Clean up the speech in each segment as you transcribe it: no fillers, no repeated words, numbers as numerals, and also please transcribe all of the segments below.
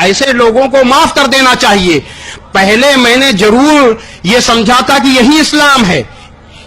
ایسے لوگوں کو معاف کر دینا چاہیے. پہلے میں نے ضرور یہ سمجھا تھا کہ یہی اسلام ہے.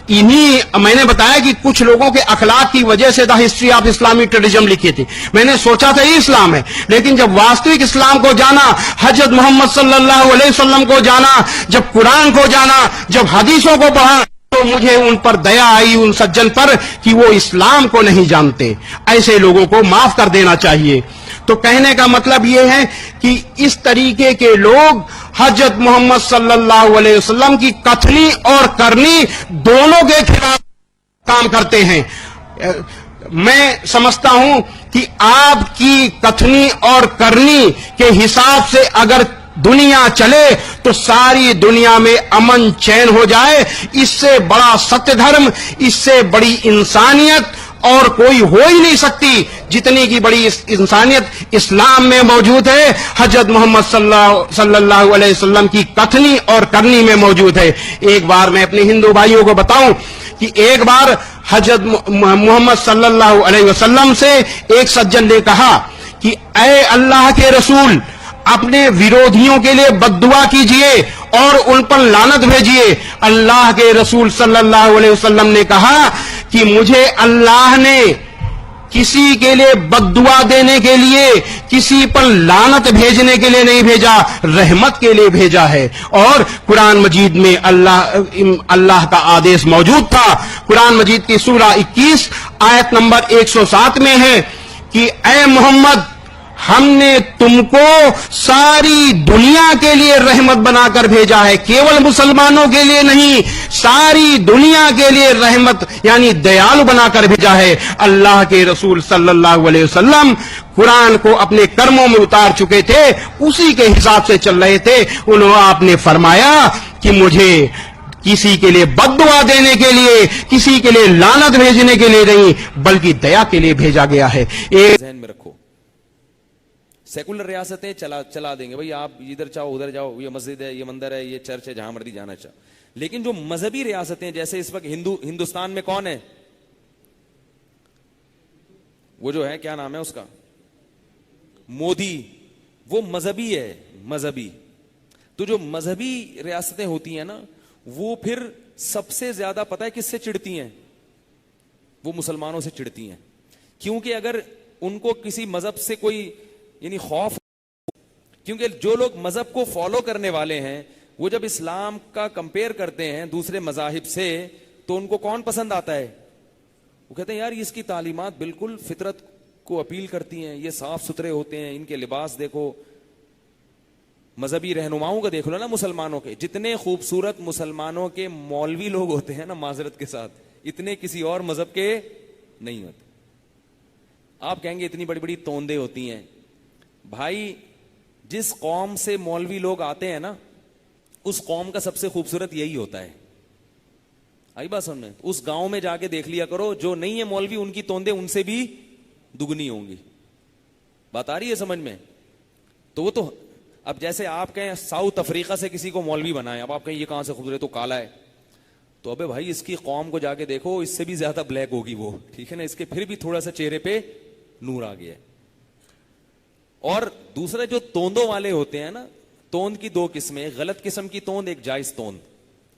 میں نے بتایا کہ کچھ لوگوں کے اخلاق کی وجہ سے دا ہسٹری آف اسلامک ٹریڈیزم لکھی تھی. میں نے سوچا تھا یہ اسلام ہے, لیکن جب واستوک اسلام کو جانا, حضرت محمد صلی اللہ علیہ وسلم کو جانا, جب قرآن کو جانا, جب حدیثوں کو پڑھا, تو مجھے ان پر دیا آئی, ان سجن پر, کہ وہ اسلام کو نہیں جانتے. ایسے لوگوں کو معاف کر دینا چاہیے. تو کہنے کا مطلب یہ ہے کہ اس طریقے کے لوگ حضرت محمد صلی اللہ علیہ وسلم کی کتھنی اور کرنی دونوں کے خلاف کام کرتے ہیں. میں سمجھتا ہوں کہ آپ کی کتھنی اور کرنی کے حساب سے اگر دنیا چلے تو ساری دنیا میں امن چین ہو جائے. اس سے بڑا ستیہ دھرم, اس سے بڑی انسانیت اور کوئی ہو ہی نہیں سکتی. جتنی کی بڑی انسانیت اسلام میں موجود ہے, حضرت محمد صلی اللہ علیہ وسلم کی کتھنی اور کرنی میں موجود ہے. ایک بار میں اپنے ہندو بھائیوں کو بتاؤں کہ ایک بار حضرت محمد صلی اللہ علیہ وسلم سے ایک سجن نے کہا کہ اے اللہ کے رسول, اپنے ویرودھیوں کے لیے بد دعا کیجئے اور ان پر لعنت بھیجئے. اللہ کے رسول صلی اللہ علیہ وسلم نے کہا کہ مجھے اللہ نے کسی کے لیے بد دعا دینے کے لیے, کسی پر لعنت بھیجنے کے لیے نہیں بھیجا, رحمت کے لیے بھیجا ہے. اور قرآن مجید میں اللہ کا آدیش موجود تھا. قرآن مجید کی سورہ 21 آیت نمبر 107 میں ہے کہ اے محمد, ہم نے تم کو ساری دنیا کے لیے رحمت بنا کر بھیجا ہے, کیول مسلمانوں کے لیے نہیں, ساری دنیا کے لیے رحمت یعنی دیالو بنا کر بھیجا ہے. اللہ کے رسول صلی اللہ علیہ وسلم قرآن کو اپنے کرموں میں اتار چکے تھے, اسی کے حساب سے چل رہے تھے. آپ نے فرمایا کہ مجھے کسی کے لیے بد دعا دینے کے لیے, کسی کے لیے لعنت بھیجنے کے لیے نہیں, بلکہ دیا کے لیے بھیجا گیا ہے. ذہن میں رکھو, سیکولر ریاستیں چلا دیں گے بھائی, آپ ادھر چاہو ادھر جاؤ, یہ مسجد ہے, یہ مندر ہے, یہ چرچ ہے, جہاں مرضی جانا چاہو. لیکن جو مذہبی ریاستیں, جیسے اس وقت ہندوستان میں کون ہے, وہ جو ہے کیا نام ہے اس کا, مودی, وہ مذہبی ہے, مذہبی. تو جو مذہبی ریاستیں ہوتی ہیں نا, وہ پھر سب سے زیادہ پتہ ہے کس سے چڑھتی ہیں, وہ مسلمانوں سے چڑھتی ہیں. کیونکہ اگر ان کو کسی مذہب سے کوئی یعنی خوف, کیونکہ جو لوگ مذہب کو فالو کرنے والے ہیں وہ جب اسلام کا کمپیئر کرتے ہیں دوسرے مذاہب سے, تو ان کو کون پسند آتا ہے, وہ کہتے ہیں یار اس کی تعلیمات بالکل فطرت کو اپیل کرتی ہیں, یہ صاف ستھرے ہوتے ہیں, ان کے لباس دیکھو. مذہبی رہنماؤں کا دیکھ لو نا, مسلمانوں کے جتنے خوبصورت مسلمانوں کے مولوی لوگ ہوتے ہیں نا, معذرت کے ساتھ, اتنے کسی اور مذہب کے نہیں ہوتے. آپ کہیں گے اتنی بڑی بڑی توندے ہوتی ہیں. بھائی جس قوم سے مولوی لوگ آتے ہیں نا, اس قوم کا سب سے خوبصورت یہی ہوتا ہے. آئی بات سمجھ میں, اس گاؤں میں جا کے دیکھ لیا کرو, جو نہیں ہے مولوی ان کی توندے ان سے بھی دگنی ہوں گی. بات آ رہی ہے سمجھ میں؟ تو وہ تو اب جیسے آپ کہیں ساؤتھ افریقہ سے کسی کو مولوی بنائے, اب آپ کہیں یہ کہاں سے خوبصورت, تو کالا ہے, تو ابے بھائی اس کی قوم کو جا کے دیکھو, اس سے بھی زیادہ بلیک ہوگی وہ, ٹھیک ہے نا, اس کے پھر بھی تھوڑا سا چہرے پہ نور آ گیا ہے. اور دوسرے جو توندوں والے ہوتے ہیں نا, توند کی دو قسمیں, غلط قسم کی توند, ایک جائز توند.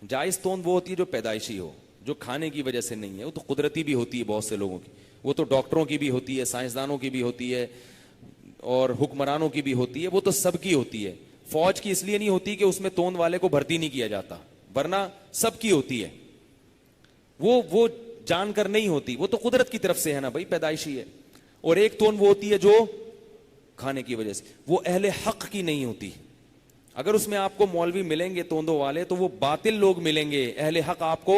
جائز توند وہ ہوتی ہے جو پیدائشی ہو, جو کھانے کی وجہ سے نہیں ہے, وہ تو قدرتی بھی ہوتی ہے بہت سے لوگوں کی, وہ تو ڈاکٹروں کی بھی ہوتی ہے, سائنسدانوں کی بھی ہوتی ہے, اور حکمرانوں کی بھی ہوتی ہے, وہ تو سب کی ہوتی ہے. فوج کی اس لیے نہیں ہوتی کہ اس میں توند والے کو بھرتی نہیں کیا جاتا, ورنہ سب کی ہوتی ہے. وہ جان کر نہیں ہوتی, وہ تو قدرت کی طرف سے ہے نا بھائی, پیدائشی ہے. اور ایک توند وہ ہوتی ہے جو کھانے کی وجہ سے, وہ اہل حق کی نہیں ہوتی. اگر اس میں آپ کو مولوی ملیں گے توندوں والے, تو وہ باطل لوگ ملیں گے, اہل حق آپ کو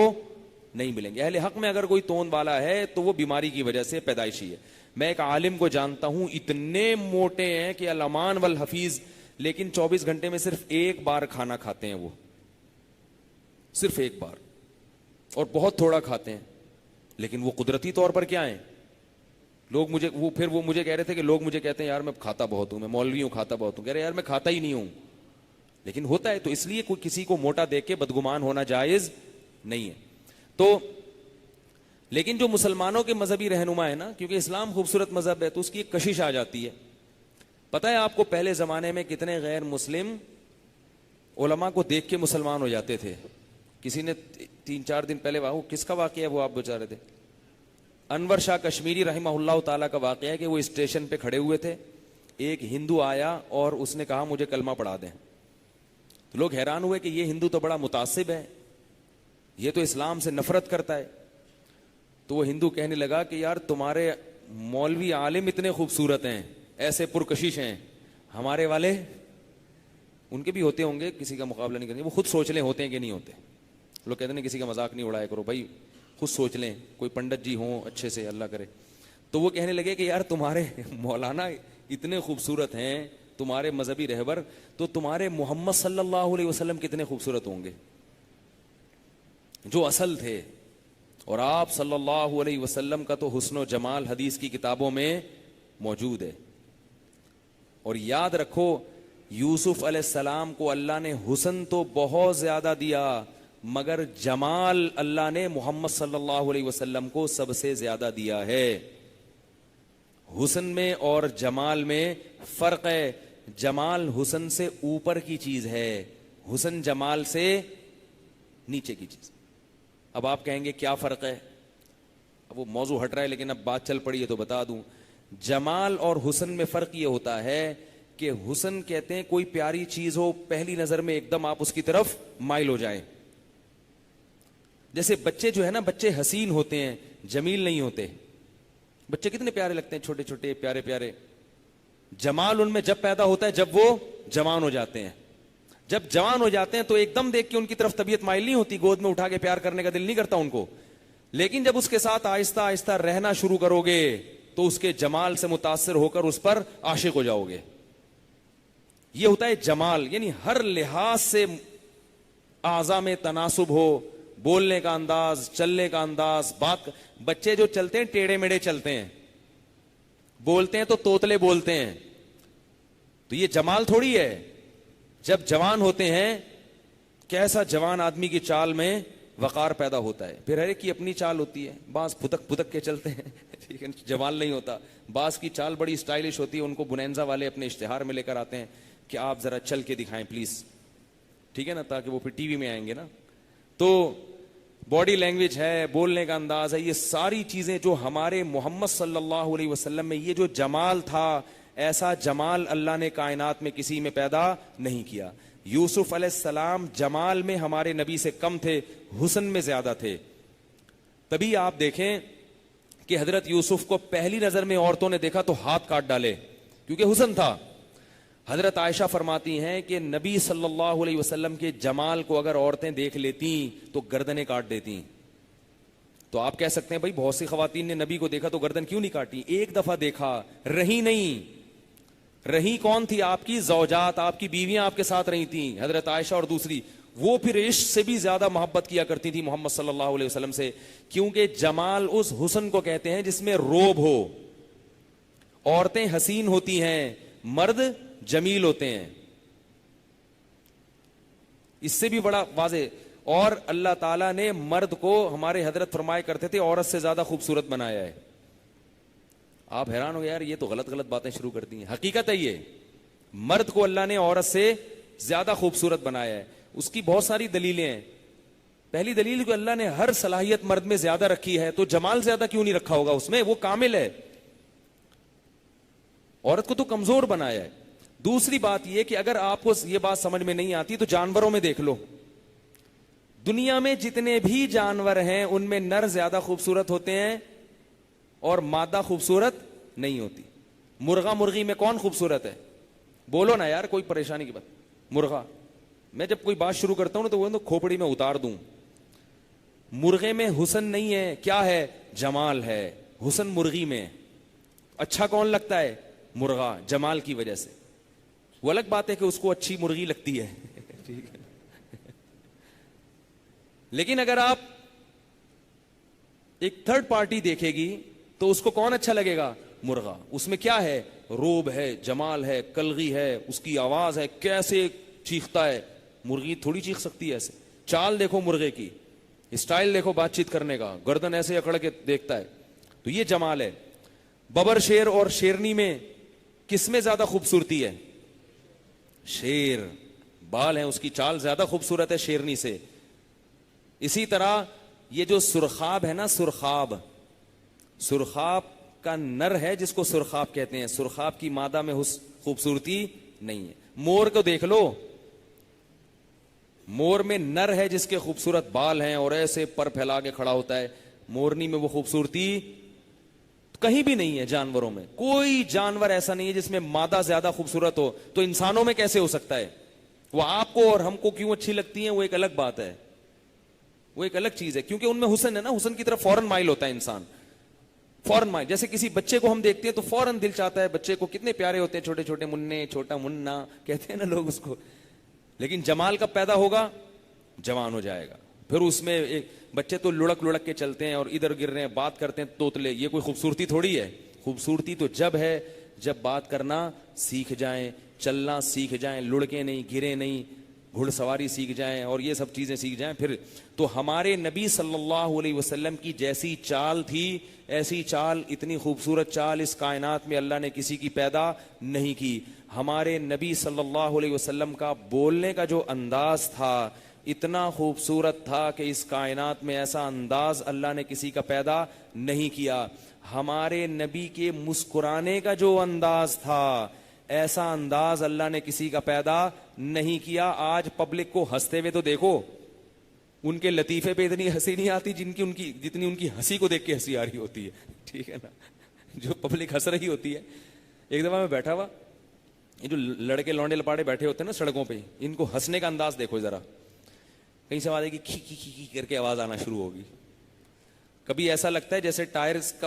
نہیں ملیں گے. اہل حق میں اگر کوئی توند والا ہے تو وہ بیماری کی وجہ سے پیدائشی ہے. میں ایک عالم کو جانتا ہوں, اتنے موٹے ہیں کہ الامان والحفیظ, لیکن 24 گھنٹے میں صرف ایک بار کھانا کھاتے ہیں, وہ صرف ایک بار, اور بہت تھوڑا کھاتے ہیں. لیکن وہ قدرتی طور پر کیا ہیں, لوگ مجھے کہہ رہے تھے کہ لوگ مجھے کہتے ہیں یار میں کھاتا بہت ہوں, میں مولوی ہوں, کھاتا بہت ہوں. کہہ رہے یار میں کھاتا ہی نہیں ہوں, لیکن ہوتا ہے. تو اس لیے کوئی کسی کو موٹا دیکھ کے بدگمان ہونا جائز نہیں ہے. تو لیکن جو مسلمانوں کے مذہبی رہنما ہے نا, کیونکہ اسلام خوبصورت مذہب ہے, تو اس کی ایک کشش آ جاتی ہے. پتہ ہے آپ کو پہلے زمانے میں کتنے غیر مسلم علماء کو دیکھ کے مسلمان ہو جاتے تھے. کسی نے 3-4 دن پہلے کس کا واقعہ ہے وہ آپ بچا رہے تھے, انور شاہ کشمیری رحمہ اللہ تعالیٰ کا واقعہ ہے کہ وہ اسٹیشن پہ کھڑے ہوئے تھے, ایک ہندو آیا اور اس نے کہا مجھے کلمہ پڑھا دیں. تو لوگ حیران ہوئے کہ یہ ہندو تو بڑا متعصب ہے, یہ تو اسلام سے نفرت کرتا ہے. تو وہ ہندو کہنے لگا کہ یار تمہارے مولوی عالم اتنے خوبصورت ہیں, ایسے پرکشش ہیں, ہمارے والے ان کے بھی ہوتے ہوں گے, کسی کا مقابلہ نہیں کریں, وہ خود سوچ لیں ہوتے ہیں کہ نہیں ہوتے. لوگ کہتے ہیں کسی کا مذاق نہیں اڑایا کرو بھائی, خود سوچ لیں, کوئی پنڈت جی ہوں اچھے سے, اللہ کرے. تو وہ کہنے لگے کہ یار تمہارے مولانا اتنے خوبصورت ہیں, تمہارے مذہبی رہبر, تو تمہارے محمد صلی اللہ علیہ وسلم کتنے خوبصورت ہوں گے جو اصل تھے. اور آپ صلی اللہ علیہ وسلم کا تو حسن و جمال حدیث کی کتابوں میں موجود ہے. اور یاد رکھو یوسف علیہ السلام کو اللہ نے حسن تو بہت زیادہ دیا, مگر جمال اللہ نے محمد صلی اللہ علیہ وسلم کو سب سے زیادہ دیا ہے. حسن میں اور جمال میں فرق ہے. جمال حسن سے اوپر کی چیز ہے, حسن جمال سے نیچے کی چیز. اب آپ کہیں گے کیا فرق ہے, اب وہ موضوع ہٹ رہا ہے لیکن اب بات چل پڑی ہے تو بتا دوں. جمال اور حسن میں فرق یہ ہوتا ہے کہ حسن کہتے ہیں کوئی پیاری چیز ہو, پہلی نظر میں ایک دم آپ اس کی طرف مائل ہو جائیں. جیسے بچے جو ہے نا, بچے حسین ہوتے ہیں, جمیل نہیں ہوتے. بچے کتنے پیارے لگتے ہیں, چھوٹے چھوٹے پیارے پیارے. جمال ان میں جب پیدا ہوتا ہے جب وہ جوان ہو جاتے ہیں. جب جوان ہو جاتے ہیں تو ایک دم دیکھ کے ان کی طرف طبیعت مائل نہیں ہوتی, گود میں اٹھا کے پیار کرنے کا دل نہیں کرتا ان کو. لیکن جب اس کے ساتھ آہستہ آہستہ رہنا شروع کرو گے تو اس کے جمال سے متاثر ہو کر اس پر عاشق ہو جاؤ گے. یہ ہوتا ہے جمال, یعنی ہر لحاظ سے اعضاء میں تناسب ہو, بولنے کا انداز, چلنے کا انداز, بات. بچے جو چلتے ہیں ٹیڑے میڑے چلتے ہیں, بولتے ہیں تو توتلے بولتے ہیں, تو یہ جمال تھوڑی ہے. جب جوان ہوتے ہیں, کیسا جوان آدمی کی چال میں وقار پیدا ہوتا ہے. پھر ہر ایک کی اپنی چال ہوتی ہے, بعض پھدک پھدک کے چلتے ہیں ٹھیک ہے, جمال نہیں ہوتا. بعض کی چال بڑی اسٹائلش ہوتی ہے, ان کو بنینزا والے اپنے اشتہار میں لے کر آتے ہیں کہ آپ ذرا چل کے دکھائیں پلیز, ٹھیک ہے نا, تاکہ وہ پھر ٹی وی میں آئیں گے نا. تو باڈی لینگویج ہے, بولنے کا انداز ہے, یہ ساری چیزیں جو ہمارے محمد صلی اللہ علیہ وسلم میں یہ جو جمال تھا, ایسا جمال اللہ نے کائنات میں کسی میں پیدا نہیں کیا. یوسف علیہ السلام جمال میں ہمارے نبی سے کم تھے, حسن میں زیادہ تھے. تبھی آپ دیکھیں کہ حضرت یوسف کو پہلی نظر میں عورتوں نے دیکھا تو ہاتھ کاٹ ڈالے, کیونکہ حسن تھا. حضرت عائشہ فرماتی ہیں کہ نبی صلی اللہ علیہ وسلم کے جمال کو اگر عورتیں دیکھ لیتی تو گردنیں کاٹ دیتی. تو آپ کہہ سکتے ہیں بھائی بہت سی خواتین نے نبی کو دیکھا تو گردن کیوں نہیں کاٹی؟ ایک دفعہ دیکھا, رہی نہیں. رہی کون تھی؟ آپ کی زوجات, آپ کی بیویاں آپ کے ساتھ رہی تھیں, حضرت عائشہ اور دوسری. وہ پھر عشق سے بھی زیادہ محبت کیا کرتی تھی محمد صلی اللہ علیہ وسلم سے, کیونکہ جمال اس حسن کو کہتے ہیں جس میں روب ہو. عورتیں حسین ہوتی ہیں, مرد جمیل ہوتے ہیں. اس سے بھی بڑا واضح. اور اللہ تعالیٰ نے مرد کو, ہمارے حضرت فرمایا کرتے تھے, عورت سے زیادہ خوبصورت بنایا ہے. آپ حیران ہو یار یہ تو غلط غلط باتیں شروع کر دی ہیں. حقیقت ہے یہ, مرد کو اللہ نے عورت سے زیادہ خوبصورت بنایا ہے. اس کی بہت ساری دلیلیں ہیں. پہلی دلیل کہ اللہ نے ہر صلاحیت مرد میں زیادہ رکھی ہے, تو جمال زیادہ کیوں نہیں رکھا ہوگا اس میں؟ وہ کامل ہے. عورت کو تو کمزور بنایا ہے. دوسری بات یہ کہ اگر آپ کو یہ بات سمجھ میں نہیں آتی تو جانوروں میں دیکھ لو. دنیا میں جتنے بھی جانور ہیں ان میں نر زیادہ خوبصورت ہوتے ہیں اور مادہ خوبصورت نہیں ہوتی. مرغا مرغی میں کون خوبصورت ہے؟ بولو نا یار, کوئی پریشانی کی بات. مرغا, میں جب کوئی بات شروع کرتا ہوں نا تو وہ کھوپڑی میں اتار دوں. مرغے میں حسن نہیں ہے, کیا ہے؟ جمال ہے. حسن مرغی میں. اچھا کون لگتا ہے؟ مرغا, جمال کی وجہ سے. وہ الگ بات ہے کہ اس کو اچھی مرغی لگتی ہے ٹھیک ہے. لیکن اگر آپ ایک تھرڈ پارٹی دیکھے گی تو اس کو کون اچھا لگے گا؟ مرغا. اس میں کیا ہے؟ روب ہے, جمال ہے, کلغی ہے, اس کی آواز ہے, کیسے چیختا ہے. مرغی تھوڑی چیخ سکتی ہے ایسے. چال دیکھو مرغے کی, اسٹائل دیکھو بات چیت کرنے کا, گردن ایسے اکڑ کے دیکھتا ہے. تو یہ جمال ہے. ببر شیر اور شیرنی میں کس میں زیادہ خوبصورتی ہے؟ شیر، بال ہیں اس کی چال زیادہ خوبصورت ہے شیرنی سے. اسی طرح یہ جو سرخاب ہے نا، سرخاب کا نر ہے جس کو سرخاب کہتے ہیں. سرخاب کی مادہ میں خوبصورتی نہیں ہے. مور کو دیکھ لو، مور میں نر ہے جس کے خوبصورت بال ہیں اور ایسے پر پھیلا کے کھڑا ہوتا ہے. مورنی میں وہ خوبصورتی کہیں بھی نہیں ہے. جانوروں میں کوئی جانور ایسا نہیں ہے جس میں مادہ زیادہ خوبصورت ہو. تو انسانوں میں کیسے ہو سکتا ہے؟ وہ آپ کو اور ہم کو کیوں اچھی لگتی ہیں وہ ایک الگ بات ہے، وہ ایک الگ چیز ہے، کیونکہ ان میں حسن ہے نا. حسن کی طرف فوراً مائل ہوتا ہے انسان، فوراً مائل. جیسے کسی بچے کو ہم دیکھتے ہیں تو فوراً دل چاہتا ہے. بچے کو کتنے پیارے ہوتے ہیں، چھوٹے چھوٹے مننے، چھوٹا منا کہتے ہیں نا لوگ اس کو. لیکن جمال کب پیدا ہوگا؟ جوان ہو جائے گا. پھر اس میں ایک بچے تو لڑک کے چلتے ہیں اور ادھر گر رہے ہیں، بات کرتے ہیں توتلے. یہ کوئی خوبصورتی تھوڑی ہے. خوبصورتی تو جب ہے جب بات کرنا سیکھ جائیں، چلنا سیکھ جائیں، لڑکے نہیں، گرے نہیں، گھڑ سواری سیکھ جائیں اور یہ سب چیزیں سیکھ جائیں. پھر تو ہمارے نبی صلی اللہ علیہ وسلم کی جیسی چال تھی، ایسی چال، اتنی خوبصورت چال اس کائنات میں اللہ نے کسی کی پیدا نہیں کی. ہمارے نبی صلی اللہ علیہ وسلم کا بولنے کا جو انداز تھا اتنا خوبصورت تھا کہ اس کائنات میں ایسا انداز اللہ نے کسی کا پیدا نہیں کیا. ہمارے نبی کے مسکرانے کا جو انداز تھا ایسا انداز اللہ نے کسی کا پیدا نہیں کیا. آج پبلک کو ہنستے ہوئے تو دیکھو، ان کے لطیفے پہ اتنی ہنسی نہیں آتی جتنی ان کی ہنسی کو دیکھ کے ہنسی آ رہی ہوتی ہے. ٹھیک ہے نا، جو پبلک ہنس رہی ہوتی ہے. ایک دفعہ میں بیٹھا ہوا، یہ جو لڑکے لونڈے لپاڑے بیٹھے ہوتے ہیں نا سڑکوں پہ، ان کو ہنسنے کا انداز دیکھو ذرا. کہیں سے آواز آئے گی کھی کھی کھی کر کے آواز آنا شروع ہوگی. کبھی ایسا لگتا ہے جیسے ٹائر کا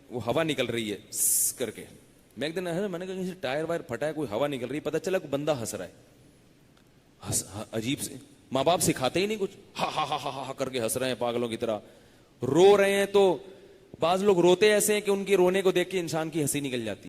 وہ ہوا نکل رہی ہے کر کے. میں ایک دن میں نے کہا ٹائر وائر پھٹا ہے، کوئی ہوا نکل رہی ہے، پتہ چلا کوئی بندہ ہنس رہا ہے. عجیب سے ماں باپ سکھاتے ہی نہیں کچھ، ہا ہا ہا ہا ہا کر کے ہنس رہے ہیں پاگلوں کی طرح. رو رہے ہیں تو بعض لوگ روتے ایسے ہیں کہ ان کے رونے کو دیکھ کے انسان کی ہنسی نکل جاتی.